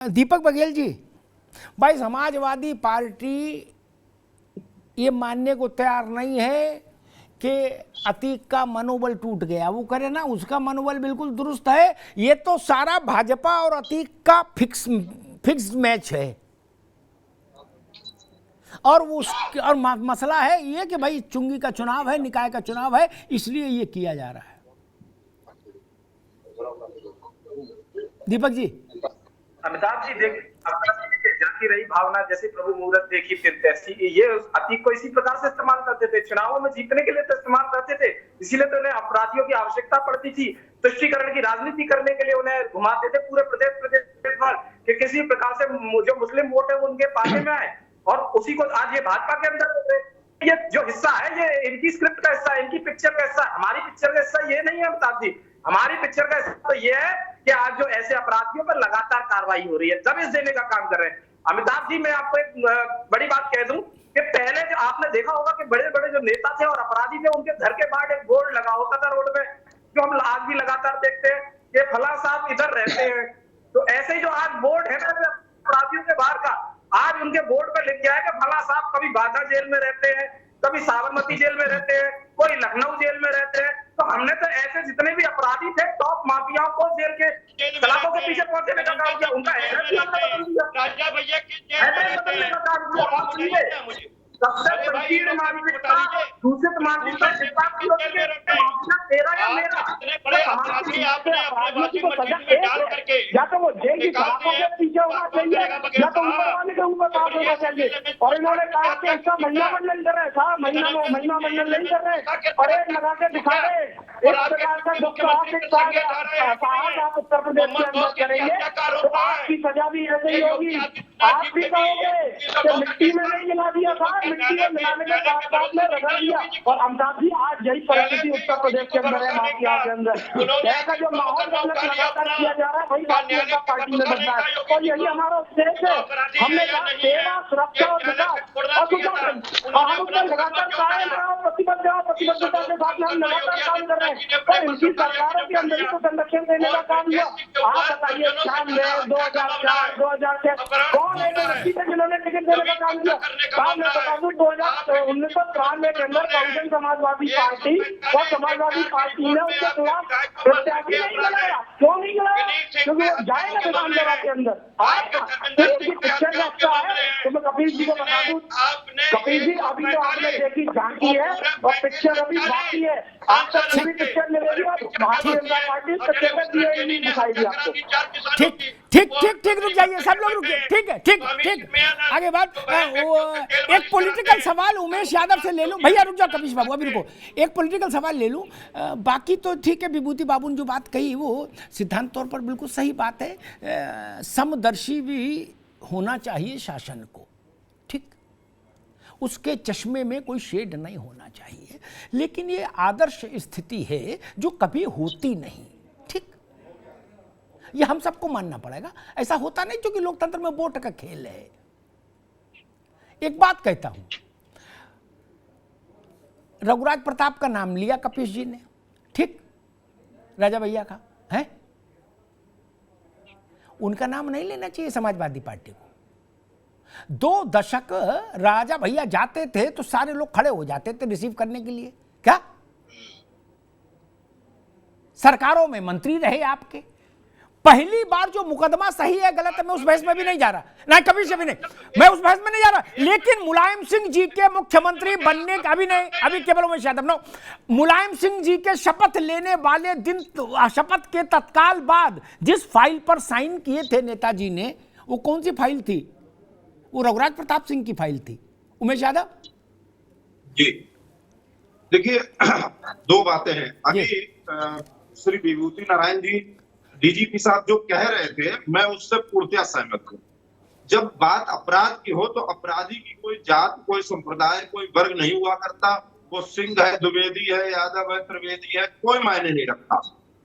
दीपक बघेल जी, भाई समाजवादी पार्टी ये मानने को तैयार नहीं है कि अतीक का मनोबल टूट गया। वो करे ना, उसका मनोबल बिल्कुल दुरुस्त है। ये तो सारा भाजपा और अतीक का फिक्स मैच है। और मसला है ये कि भाई चुंगी का चुनाव है, निकाय का चुनाव है, इसलिए ये किया जा रहा है। दीपक जी, अमिताभ जी देखिए, जाती रही भावना जैसे प्रभु मुहूर्त देखी फिर तैसी, ये अतीक को इसी प्रकार से इस्तेमाल करते थे, चुनावों में जीतने के लिए तो इस्तेमाल करते थे। इसीलिए तो उन्हें अपराधियों की आवश्यकता पड़ती थी, तुष्टीकरण की राजनीति करने के लिए उन्हें घुमाते थे पूरे प्रदेश भर कि किसी प्रकार से जो मुस्लिम वोट है वो उनके पाले में आए। और उसी को आज ये भाजपा के अंदर ये जो हिस्सा है, ये इनकी स्क्रिप्ट का हिस्सा है, इनकी पिक्चर का हिस्सा। हमारी पिक्चर का हिस्सा ये नहीं है अमिताभ जी। हमारी पिक्चर का हिस्सा तो ये है कि आज जो ऐसे अपराधियों पर लगातार कार्रवाई हो रही है, दबिश देने का काम कर रहे हैं। अमिताभ जी, मैं आपको एक बड़ी बात कह दूं कि पहले जो आपने देखा होगा कि बड़े बड़े जो नेता थे और अपराधी थे, उनके घर के बाहर एक बोर्ड लगा होता था रोड पे, जो हम आज भी लगातार देखते हैं कि फला साहब इधर रहते हैं। तो ऐसे ही जो आज बोर्ड है ना अपराधियों के बाहर का, आज उनके बोर्ड पे लिख गया है कि फला साहब कभी बांदा जेल में रहते हैं, कभी साबरमती जेल में रहते हैं, कोई लखनऊ जेल में रहते हैं। तो हमने तो ऐसे जितने भी अपराधी थे, टॉप माफियाओं को जेल के सलाखों के पीछे पहुंचने का काम किया, उनका एड्रेस भी हमने बदल दिया, एड्रेस बदलने का काम किया। आप सुनिए, सबसे संकीर्ण मानसिकता, दूषित मानसिकता तेरा या मेरा, या तो वो जेल की सलाखों के पीछे होना चाहिए या तो ऊपर वाले के ऊपर बात होना चाहिए। और इन्होंने कहा कि इसका महिला मंडल कर रहे था, महिला मंडल नहीं कर रहे और एक लगा के दिखा रहे। इस प्रकार का साहस आप उत्तर प्रदेश के अंदर करेंगे तो आपकी सजा भी ऐसे ही होगी। आप भी कहोगे कि मिट्टी में नहीं मिला दिया था, मिट्टी में मिलाने के बाद में रगड़ दिया। और अमिताभ जी, आज यही परिस्थिति उत्तर प्रदेश के अंदर है, माफिया के अंदर ऐसा जो माहौल लगातार किया जा रहा है, वही भारतीय जनता पार्टी में बनता है। और यही हमारा उद्देश्य है। हमने कहा सेवा, सुरक्षा और विकास और सुशासन, हम उस पर लगातार कायम रहा, प्रतिबद्धता के साथ में हम लगातार काम कर रहे हैं। और इनकी सरकारों के अंदर ही तो संरक्षण देने का काम हुआ। आप बताइए, 2004, 2006 कौन ऐसे व्यक्ति थे जिन्होंने टिकट देने का काम किया? काम मैं बता दूं, 1993 के अंदर बहुजन समाजवादी पार्टी और समाजवादी पार्टी ने उसके खिलाफ प्रत्याशी नहीं बनाया। क्यों नहीं बनाया? क्योंकि वो जाएगा विधानसभा के अंदर आएगा। पिक्चर का अच्छा है तो मैं कपिल जी को बता दूं, कपिल जी अभी तो आपने देखी झांकी है और पिक्चर अभी बाकी है। आप तक पूरी पिक्चर मिलेगी और भारतीय जनता पार्टी नहीं दिखाएगी आपको। ठीक ठीक ठीक ठीक, रुक जाइए सब लोग, रुकिए। ठीक है, ठीक ठीक, आगे बात। एक पॉलिटिकल सवाल उमेश यादव से ले लूं। भैया रुक जाओ, कपिश बाबू अभी रुको। एक पॉलिटिकल सवाल ले लूं, बाकी तो ठीक है। विभूति बाबू ने जो बात कही वो सिद्धांत तौर पर बिल्कुल सही बात है। समदर्शी भी होना चाहिए शासन को, ठीक, उसके चश्मे में कोई शेड नहीं होना चाहिए। लेकिन ये आदर्श स्थिति है जो कभी होती नहीं, ठीक, ये हम सबको मानना पड़ेगा। ऐसा होता नहीं क्योंकि लोकतंत्र में वोट का खेल है। एक बात कहता हूं, रघुराज प्रताप का नाम लिया कपिश जी ने, ठीक, राजा भैया का है, उनका नाम नहीं लेना चाहिए समाजवादी पार्टी को। 2 दशक राजा भैया जाते थे तो सारे लोग खड़े हो जाते थे रिसीव करने के लिए। क्या सरकारों में मंत्री रहे आपके? पहली बार जो मुकदमा सही है गलत है, मैं उस बहस में भी नहीं जा रहा, ना कभी से भी नहीं, मैं उस बहस में नहीं जा रहा। लेकिन मुलायम सिंह जी के मुख्यमंत्री बनने का अभी नहीं, अभी केवल उमेश यादव नो, मुलायम सिंह जी के शपथ लेने वाले दिन, शपथ के तत्काल बाद जिस फाइल पर साइन किए थे नेताजी ने, वो कौन सी फाइल थी? वो रघुराज प्रताप सिंह की फाइल थी। उमेश यादव जी, देखिए 2 बातें हैं। अभी श्री विभूति नारायण जी डीजीपी साहब जो कह रहे थे, मैं उससे पूर्णतः सहमत हूँ। जब बात अपराध की हो तो अपराधी की कोई जात, कोई संप्रदाय, कोई वर्ग नहीं हुआ करता। वो सिंह है, द्विवेदी है, यादव है, त्रिवेदी है, कोई मायने नहीं रखता।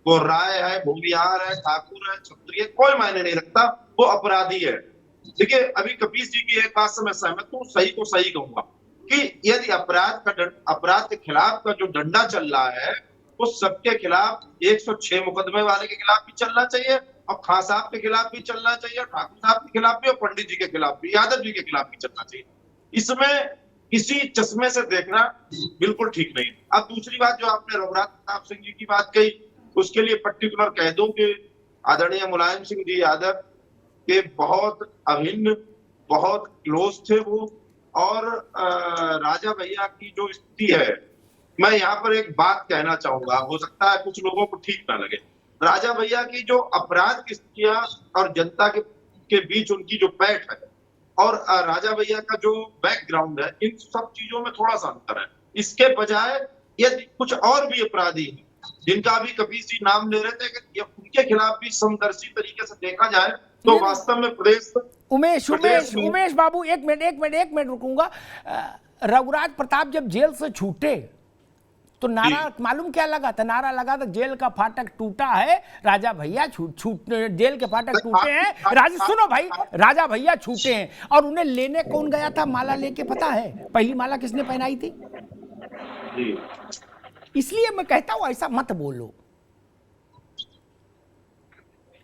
वो राय है, भूमिहार है, ठाकुर है, क्षत्रिय, कोई मायने नहीं रखता, वो अपराधी है। देखिए, अभी कपीश जी की एक बात से मैं सहमत हूँ, सही को सही कहूंगा कि यदि अपराध के खिलाफ का जो डंडा चल रहा है वो सबके खिलाफ, 106 मुकदमे वाले के खिलाफ भी चलना चाहिए और खान साहब के खिलाफ भी चलना चाहिए, ठाकुर साहब के खिलाफ भी, और पंडित जी के खिलाफ भी, यादव जी के खिलाफ भी चलना चाहिए। इसमें किसी चश्मे से देखना बिल्कुल ठीक नहीं। अब दूसरी बात जो आपने रघुराज प्रताप सिंह जी की बात कही, उसके लिए पर्टिकुलर कह दूं कि आदरणीय मुलायम सिंह जी यादव के बहुत अभिन्न, बहुत क्लोज थे वो। और राजा भैया की जो स्थिति है, मैं यहाँ पर एक बात कहना चाहूंगा, हो सकता है कुछ लोगों को ठीक ना लगे। राजा भैया की जो अपराध की स्थितियां और जनता के बीच उनकी जो पैठ है, और राजा भैया का जो बैकग्राउंड है, इन सब चीजों में थोड़ा सा अंतर है। इसके बजाय यदि कुछ और भी अपराधी हैं जिनका अभी कपिल जी नाम ले रहे थे, कि उनके खिलाफ भी समदर्शी तरीके से देखा जाए तो वास्तव में प्रदेश उमेश बाबू एक मिनट रुकूंगा। रघुराज प्रताप जब जेल से छूटे तो नारा मालूम क्या लगा था? नारा लगा था जेल का फाटक टूटा है, राजा भैया जेल के फाटक टूटे हैं। सुनो भाई, राजा भैया छूटे हैं। और उन्हें लेने कौन गया था माला लेके, पता है? पहली माला किसने पहनाई थी? इसलिए मैं कहता हूं ऐसा मत बोलो।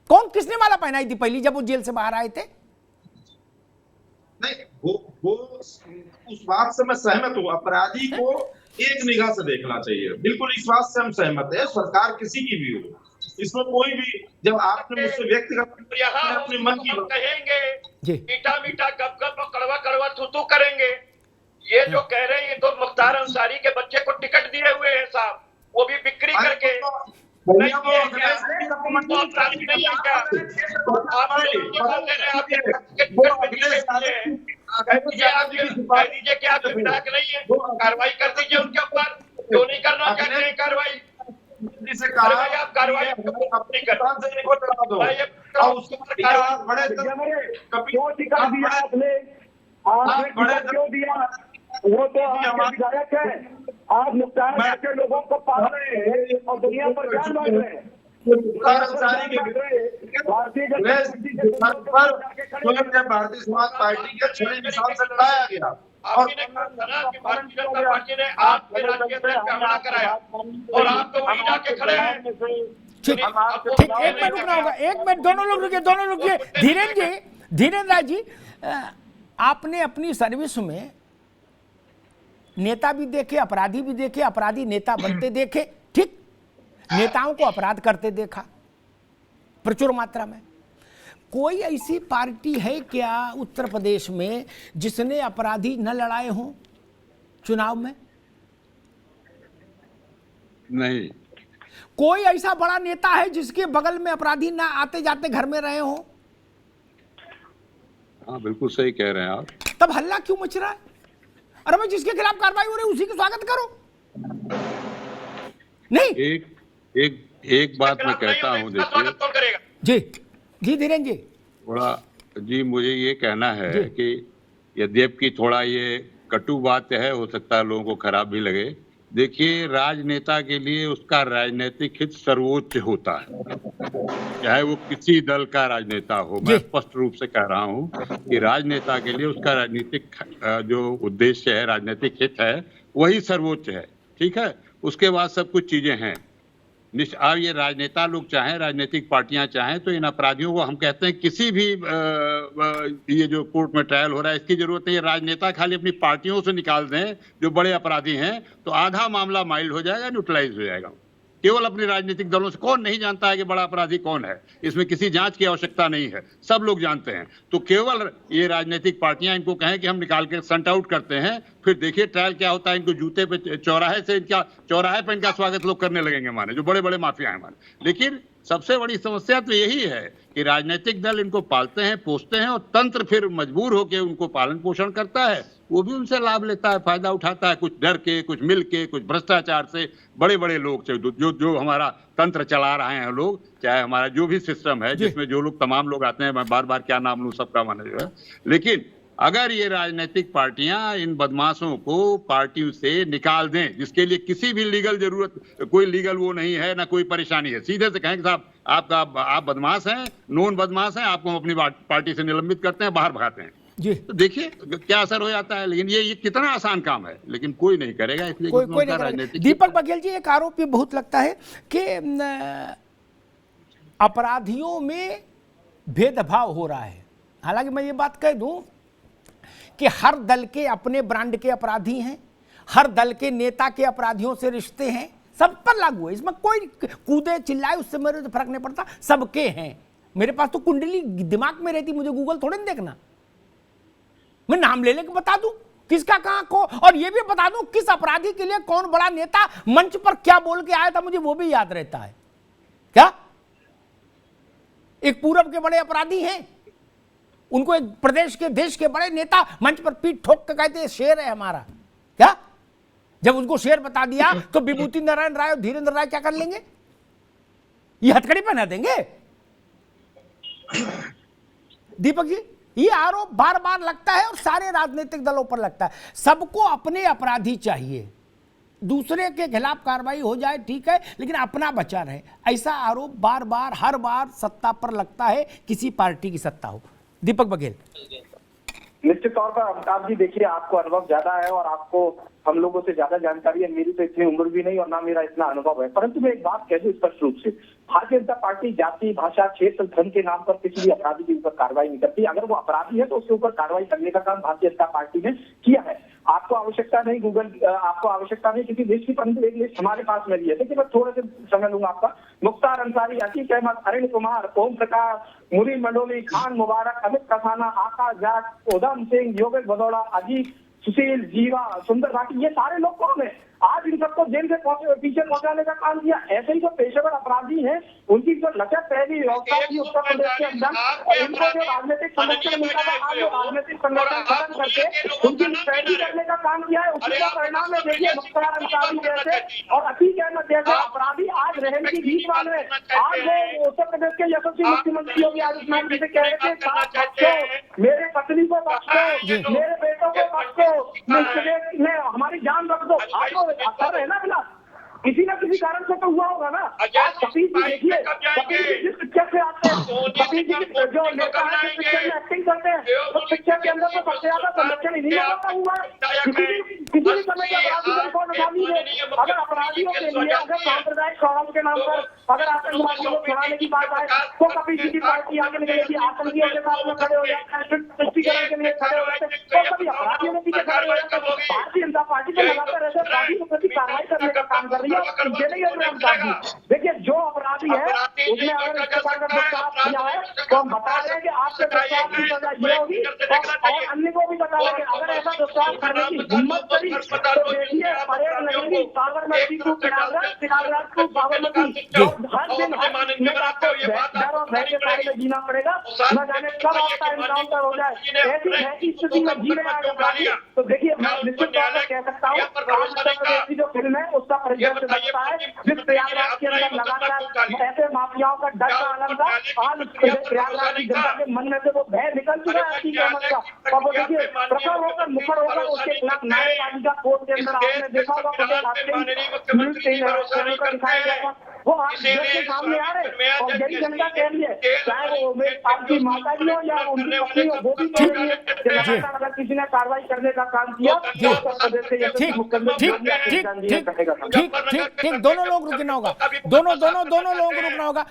किसने माला पहनाई थी पहली जब वो जेल से बाहर आए थे? नहीं, वो उस बात से मैं सहमत हूं, अपराधी को एक निगाह से देखना चाहिए, बिल्कुल इस बात से हम सहमत है। सरकार किसी की भी हो, इसमें कोई भी, जब आपने मुझसे व्यक्तिगत अपने मन की कहेंगे, मीठा मीठा गप गप और कड़वा कड़वा थू करेंगे, ये जो कह रहे हैं ये तो मुख्तार अंसारी के बच्चे को टिकट दिए हुए हैं साहब, वो भी बिक्री करके। कार्रवाई कर दीजिए उनके ऊपर, क्यों नहीं करना चाहते हैं कार्रवाई? आप कार्रवाई क्यों दिया? वो तो आपके विधायक है, आप मुख्तार के लोगों को पाल रहे हैं और दुनिया पर ज्ञान बांट रहे हैं। भारतीय समाज पार्टी के छड़ी मिसाल से लाया गया, और भारतीय जनता पार्टी ने आपके राजनीति में हमला कराया और आप तो वहीं जाके खड़े हैं। ठीक, एक मिनट रुकना होगा, एक मिनट, दोनों लोग रुकिए। धीरेन्द्र राज जी, आपने अपनी सर्विस में नेता भी देखे, अपराधी भी देखे, अपराधी नेता बनते देखे, ठीक? नेताओं को अपराध करते देखा प्रचुर मात्रा में। कोई ऐसी पार्टी है क्या उत्तर प्रदेश में जिसने अपराधी न लड़ाए हों चुनाव में? नहीं। कोई ऐसा बड़ा नेता है जिसके बगल में अपराधी ना आते जाते घर में रहे हों? हाँ, बिल्कुल सही कह रहे हैं आप। तब हल्ला क्यों मच रहा है? अरे मैं जिसके खिलाफ कार्रवाई हो रही है उसी का स्वागत करो। नहीं, एक बात मैं कहता हूँ, देखिए जी धीरेन्द्र जी, थोड़ा जी मुझे ये कहना है कि यद्यपि थोड़ा ये कटु बात है, हो सकता है लोगों को खराब भी लगे। देखिए, राजनेता के लिए उसका राजनीतिक हित सर्वोच्च होता है, चाहे वो किसी दल का राजनेता हो। मैं स्पष्ट रूप से कह रहा हूँ कि राजनेता के लिए उसका राजनीतिक जो उद्देश्य है, राजनीतिक हित है, वही सर्वोच्च है, ठीक है? उसके बाद सब कुछ चीजें हैं। अब ये राजनेता लोग चाहें, राजनीतिक पार्टियां चाहें, तो इन अपराधियों को हम कहते हैं किसी भी ये जो कोर्ट में ट्रायल हो रहा है इसकी जरूरत नहीं है। राजनेता खाली अपनी पार्टियों से निकाल दें जो बड़े अपराधी हैं, तो आधा मामला माइल्ड हो जाएगा, न्यूट्रलाइज हो जाएगा। केवल अपने राजनीतिक दलों से, कौन नहीं जानता है कि बड़ा अपराधी कौन है? इसमें किसी जांच की आवश्यकता नहीं है, सब लोग जानते हैं। तो केवल ये राजनीतिक पार्टियां इनको कहें कि हम निकाल के सट आउट करते हैं, फिर देखिए ट्रायल क्या होता है। इनको जूते पे चौराहे पे इनका स्वागत लोग करने लगेंगे माने, जो बड़े बड़े माफिया हैं माने। लेकिन सबसे बड़ी समस्या तो यही है कि राजनीतिक दल इनको पालते हैं, पोसते हैं, और तंत्र फिर मजबूर होकर उनको पालन पोषण करता है, वो भी उनसे लाभ लेता है, फायदा उठाता है, कुछ डर के, कुछ मिल के, कुछ भ्रष्टाचार से। बड़े बड़े लोग जो हमारा तंत्र चला रहे हैं लोग, चाहे हमारा जो भी सिस्टम है जिसमें जो लोग तमाम लोग आते हैं, मैं बार बार क्या नाम लूं, सबका माना जो है। लेकिन अगर ये राजनीतिक पार्टियां इन बदमाशों को पार्टियों से निकाल दें, जिसके लिए किसी भी लीगल जरूरत, कोई लीगल वो नहीं है, ना कोई परेशानी है, सीधे से कहें कि साहब आप बदमाश हैं, नॉन बदमाश हैं, आपको हम अपनी पार्टी से निलंबित करते हैं, बाहर भगाते हैं जी, तो देखिए क्या असर हो जाता है। लेकिन ये कितना आसान काम है, लेकिन कोई नहीं करेगा, इसलिए कोई नहीं करेगा। दीपक बघेल जी, एक आरोप ये बहुत लगता है कि अपराधियों में भेदभाव हो रहा है। हालांकि मैं ये बात कह दूं कि हर दल के अपने ब्रांड के अपराधी हैं, हर दल के नेता के अपराधियों से रिश्ते हैं, सब पर लागू है। इसमें कोई कूदे चिल्लाए उससे मेरे तो फर्क नहीं पड़ता, सबके हैं। मेरे पास तो कुंडली दिमाग में रहती, मुझे गूगल थोड़े नहीं देखना। मैं नाम ले लेके बता दूं किसका कहां को, और ये भी बता दूं किस अपराधी के लिए कौन बड़ा नेता मंच पर क्या बोल के आया था, मुझे वो भी याद रहता है। क्या एक पूरब के बड़े अपराधी हैं, उनको एक प्रदेश के देश के बड़े नेता मंच पर पीठ ठोक के कहते हैं शेर है हमारा। क्या जब उनको शेर बता दिया तो विभूति नारायण राय और धीरेन्द्र राय क्या कर लेंगे? ये हथकड़ी पहना देंगे। दीपक जी, ये आरोप बार बार लगता है और सारे राजनीतिक दलों पर लगता है। सबको अपने अपराधी चाहिए, दूसरे के खिलाफ कार्रवाई हो जाए ठीक है, लेकिन अपना बचा रहे। ऐसा आरोप बार बार हर बार सत्ता पर लगता है, किसी पार्टी की सत्ता हो। दीपक बघेल। निश्चित तौर पर अमिताभ जी, देखिए आपको अनुभव ज्यादा है और आपको हम लोगों से ज्यादा जानकारी है। मेरी तो इतनी उम्र भी नहीं और ना मेरा इतना अनुभव है, परंतु मैं एक बात कह दूं स्पष्ट रूप से, भारतीय जनता पार्टी जाति, भाषा, क्षेत्र, धर्म के नाम पर किसी भी अपराधी के ऊपर कार्रवाई नहीं करती। अगर वो अपराधी है तो उसके ऊपर कार्रवाई करने का काम भारतीय जनता पार्टी ने किया है। आपको आवश्यकता नहीं आपको आवश्यकता नहीं किसी देश की, परंतु एक लिस्ट हमारे पास में भी है। देखिए मैं थोड़े से समय लूंगा आपका। मुख्तार अंसारी, अतीक अहमद, अरविंद कुमार, ओम प्रकाश, मुरीन मंडोली, खान मुबारक, अमित कसाना, आकाश जाट, उधम सिंह, योगेश भदौड़ा, अजीत, सुशील, जीवा, सुंदर घाटी, ये सारे लोग कौन है? आज इन सबको जेल से पीछे पहुंचाने का काम किया। ऐसे ही जो पेशेवर अपराधी हैं, उनकी जो लचक पहली व्यवस्था थी उत्तर प्रदेश के अंदर, इनको जो राजनीतिक संरक्षण मिलता था, आज राजनीतिक संरक्षण खत्म करके उनकी पैरवी करने का काम किया है। उसी का परिणाम है। देखिए मुख्तार अंसारी जैसे और अतीक अहमद जैसे अपराधी आज रहन की भीख मांग रहे हैं। आज वो उत्तर प्रदेश के यशस्वी मुख्यमंत्री योगी आदित्यनाथ जी से कह रहे थे, साथ बख्शो, मेरे पत्नी को बख्शो, मेरे बेटों को बख्शो, मैं हमारी जान रख दो। आपको असर है ना बिना किसी न किसी कारण से तो हुआ होगा ना। कपिल जी देखिए, कपिल जी जिस पिक्चर से आते हैं, कपिल जी जो नेता है जिस पिक्चर में एक्टिंग करते हैं, उस पिक्चर के अंदर तो सबसे ज्यादा संरक्षण इन्हीं लोगों का हुआ है। किसी भी समय के अपराधी को रिकॉर्ड उठा लीजिए। अगर अपराधियों के लिए अगर सांप्रदायिक सौहार्द के नाम पर अगर आतंकवादियों को छुड़ाने की बात आए तो कपिल जी की पार्टी आगे निकलेगी, आतंकियों के साथ में खड़े हो जाते हैं, तुष्टिकरण के लिए खड़े हो जाते हैं, तो कभी अपराधियों के पीछे खड़े हो जाते हैं। भारतीय जनता पार्टी को लगातार ऐसे अपराधी के प्रति कार्रवाई करने का काम कर रही है। देखिए जो अपराधी है उसने अगर इस प्रकार का दुष्कर्म किया है तो हम बता रहे हैं कि आपके दुष्कर्म की सजा ये होगी और अन्य को भी बता रहे हैं अगर ऐसा दुष्कर्म करने की हिम्मत करी तो देखिए परेड लगेगी साबरमती टू प्रयागराज टू साबरमती। हर दिन आपको डर और भय के साथ में जीना पड़ेगा, न जाने कब आपका एनकाउंटर हो जाए। ऐसी भय की स्थिति में जी रहे हैं अपराधी। तो देखिए मैं निश्चित तौर पर कह सकता हूँ उत्तर प्रदेश की जो फिल्म है उसका परिचय लगता है जिस प्रयागराज के अंदर लगातार ऐसे माफियाओं का डर का आलम था, आज प्रयागराज की जनता के मन में से वो भय निकल चुका है अतीक अहमद का। और वो देखिए प्रखर होकर मुखर होकर उसके खिलाफ नारेबाजी का कोर्ट के अंदर आपने देखा होगा दिखाया गया था। वो आज के सामने आ रहे और यही जनता कह रही है, चाहे वो आपकी माता जी हो या उनकी पत्नी हो, वो भी कह रही है कि लगातार अगर किसी ने कार्रवाई करने का काम किया तो उत्तर प्रदेश के यशस्वी मुख्यमंत्री ठीक, दोनों लोग रुकना होगा, दोनों लोगों को रुकना होगा।